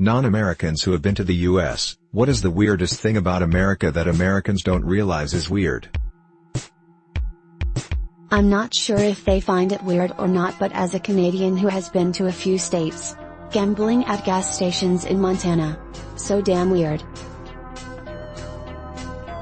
Non-Americans who have been to the US, what is the weirdest thing about America that Americans don't realize is weird? I'm not sure if they find it weird or not, but as a Canadian who has been to a few states, gambling at gas stations in Montana. So damn weird.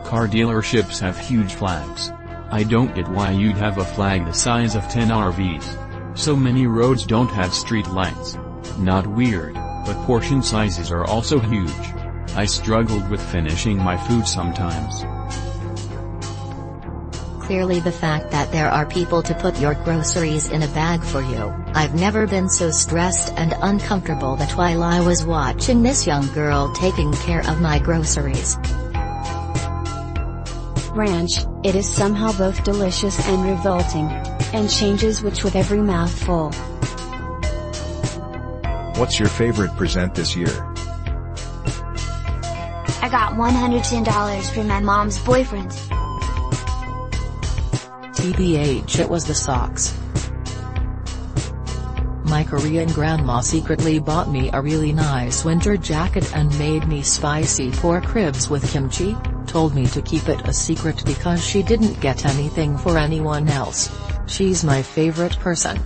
Car dealerships have huge flags. I don't get why you'd have a flag the size of 10 RVs. So many roads don't have street lights. Not weird, but portion sizes are also huge. I struggled with finishing my food sometimes. Clearly the fact that there are people to put your groceries in a bag for you. I've never been so stressed and uncomfortable that while I was watching this young girl taking care of my groceries. Ranch, it is somehow both delicious and revolting, and changes which with every mouthful. What's your favorite present this year? I got $110 from my mom's boyfriend. TBH, it was the socks. My Korean grandma secretly bought me a really nice winter jacket and made me spicy pork ribs with kimchi, told me to keep it a secret because she didn't get anything for anyone else. She's my favorite person.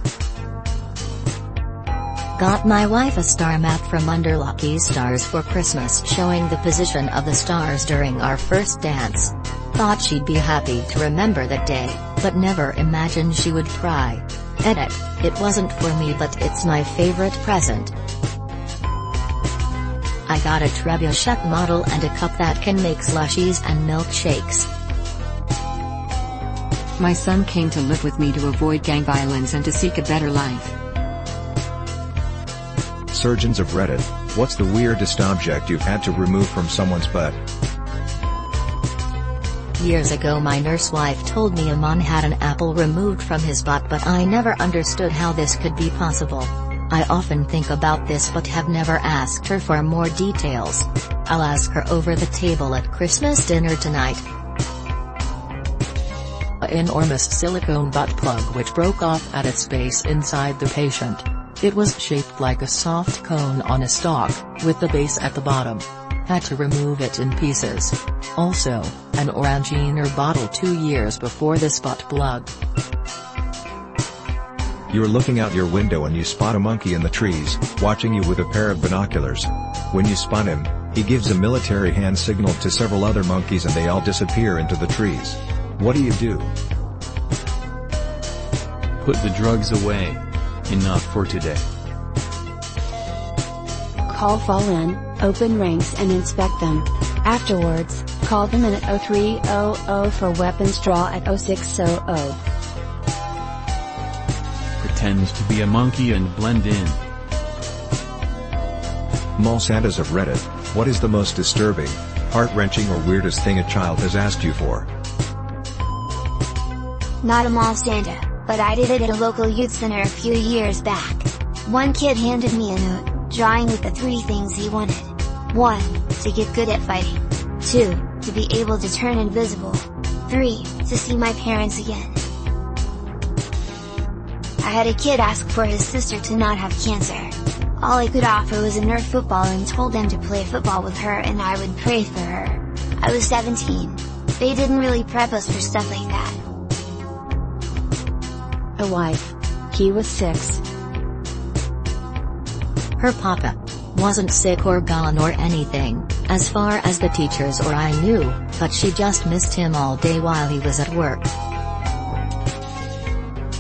Got my wife a star map from Under Lucky Stars for Christmas showing the position of the stars during our first dance. Thought she'd be happy to remember that day, but never imagined she would cry. Edit, it wasn't for me but it's my favorite present. I got a trebuchet model and a cup that can make slushies and milkshakes. My son came to live with me to avoid gang violence and to seek a better life. Surgeons of Reddit, what's the weirdest object you've had to remove from someone's butt? Years ago my nurse wife told me a man had an apple removed from his butt, but I never understood how this could be possible. I often think about this but have never asked her for more details. I'll ask her over the table at Christmas dinner tonight. An enormous silicone butt plug which broke off at its base inside the patient. It was shaped like a soft cone on a stalk, with the base at the bottom. Had to remove it in pieces. Also, an Orangina bottle 2 years before this butt plug. You're looking out your window and you spot a monkey in the trees, watching you with a pair of binoculars. When you spot him, he gives a military hand signal to several other monkeys and they all disappear into the trees. What do you do? Put the drugs away. Enough for today. Call fall in, open ranks and inspect them. Afterwards, call them in at 0300 for weapons draw at 0600. Pretends to be a monkey and blend in. Mulsantas of Reddit, what is the most disturbing, heart-wrenching or weirdest thing a child has asked you for? Not a mall Santa, but I did it at a local youth center a few years back. One kid handed me a note, drawing with the 3 things he wanted. 1. To get good at fighting. 2. To be able to turn invisible. 3. To see my parents again. I had a kid ask for his sister to not have cancer. All I could offer was a Nerf football and told them to play football with her and I would pray for her. I was 17. They didn't really prep us for stuff like that. A wife. He was 6. Her papa wasn't sick or gone or anything, as far as the teachers or I knew, but she just missed him all day while he was at work.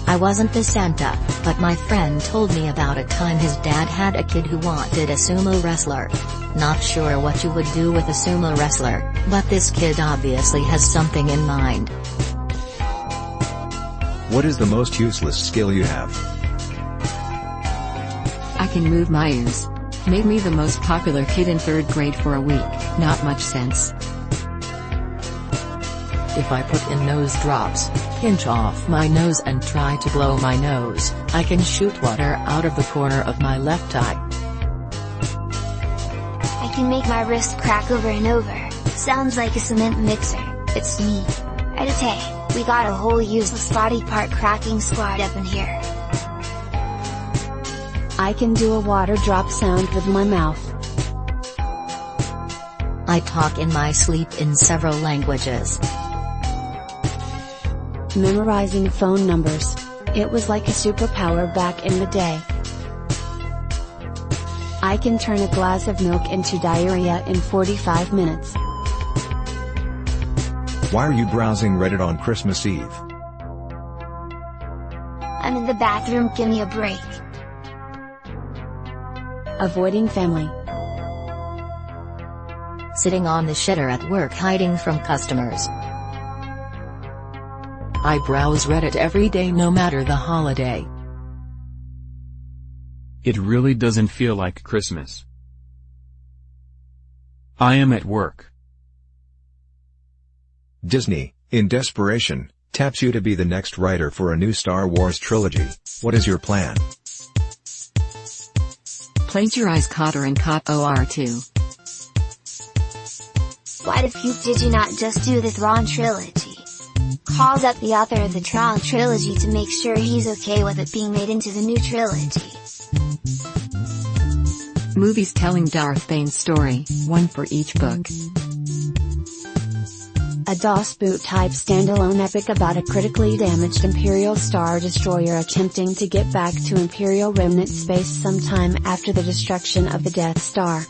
I wasn't the Santa, but my friend told me about a time his dad had a kid who wanted a sumo wrestler. Not sure what you would do with a sumo wrestler, but this kid obviously has something in mind. What is the most useless skill you have? I can move my ears. Made me the most popular kid in 3rd grade for a week, not much sense. If I put in nose drops, pinch off my nose and try to blow my nose, I can shoot water out of the corner of my left eye. I can make my wrist crack over and over. Sounds like a cement mixer. It's me. Edit, we got a whole useless body part cracking squad up in here. I can do a water drop sound with my mouth. I talk in my sleep in several languages. Memorizing phone numbers. It was like a superpower back in the day. I can turn a glass of milk into diarrhea in 45 minutes. Why are you browsing Reddit on Christmas Eve? I'm in the bathroom, give me a break. Avoiding family. Sitting on the shitter at work hiding from customers. I browse Reddit every day no matter the holiday. It really doesn't feel like Christmas. I am at work. Disney, in desperation, taps you to be the next writer for a new Star Wars trilogy. What is your plan? Plagiarize Cotter and Cop OR2. What if did you not just do the Thrawn trilogy? Calls up the author of the Thrawn trilogy to make sure he's okay with it being made into the new trilogy. Movies telling Darth Bane's story, one for each book. A DOS boot type standalone epic about a critically damaged Imperial Star Destroyer attempting to get back to Imperial remnant space sometime after the destruction of the Death Star.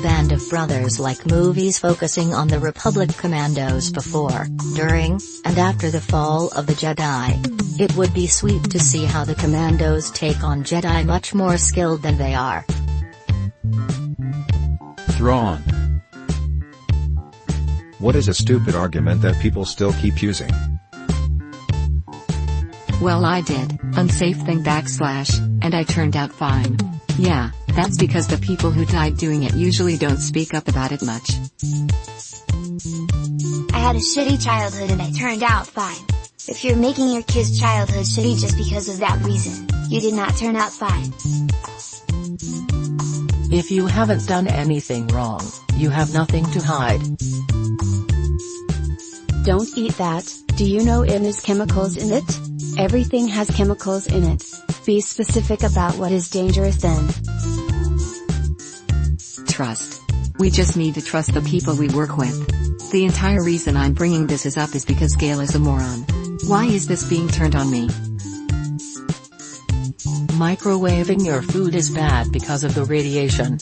Band of Brothers like movies focusing on the Republic commandos before, during, and after the fall of the Jedi. It would be sweet to see how the commandos take on Jedi much more skilled than they are. Thrawn. What is a stupid argument that people still keep using? Well, I did, unsafe thing / and I turned out fine. Yeah, that's because the people who died doing it usually don't speak up about it much. I had a shitty childhood and I turned out fine. If you're making your kid's childhood shitty just because of that reason, you did not turn out fine. If you haven't done anything wrong, you have nothing to hide. Don't eat that. Do you know it has chemicals in it? Everything has chemicals in it. Be specific about what is dangerous then. Trust. We just need to trust the people we work with. The entire reason I'm bringing this up is because Gail is a moron. Why is this being turned on me? Microwaving your food is bad because of the radiation.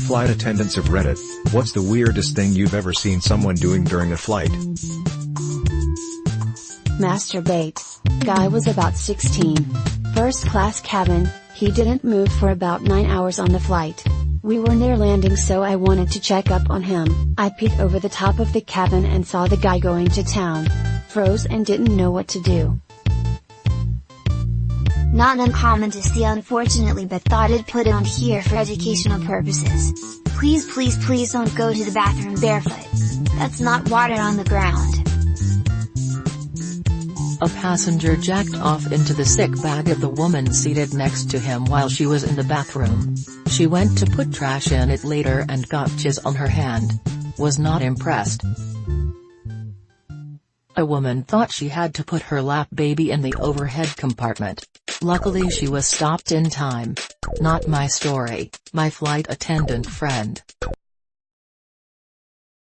Flight attendants of Reddit, what's the weirdest thing you've ever seen someone doing during a flight? Masturbate. Guy was about 16. First class cabin, he didn't move for about 9 hours on the flight. We were near landing so I wanted to check up on him. I peeked over the top of the cabin and saw the guy going to town. Froze and didn't know what to do. Not uncommon to see unfortunately, but thought I'd put it on here for educational purposes. Please don't go to the bathroom barefoot. That's not water on the ground. A passenger jacked off into the sick bag of the woman seated next to him while she was in the bathroom. She went to put trash in it later and got jizz on her hand. Was not impressed. A woman thought she had to put her lap baby in the overhead compartment. Luckily she was stopped in time. Not my story, my flight attendant friend.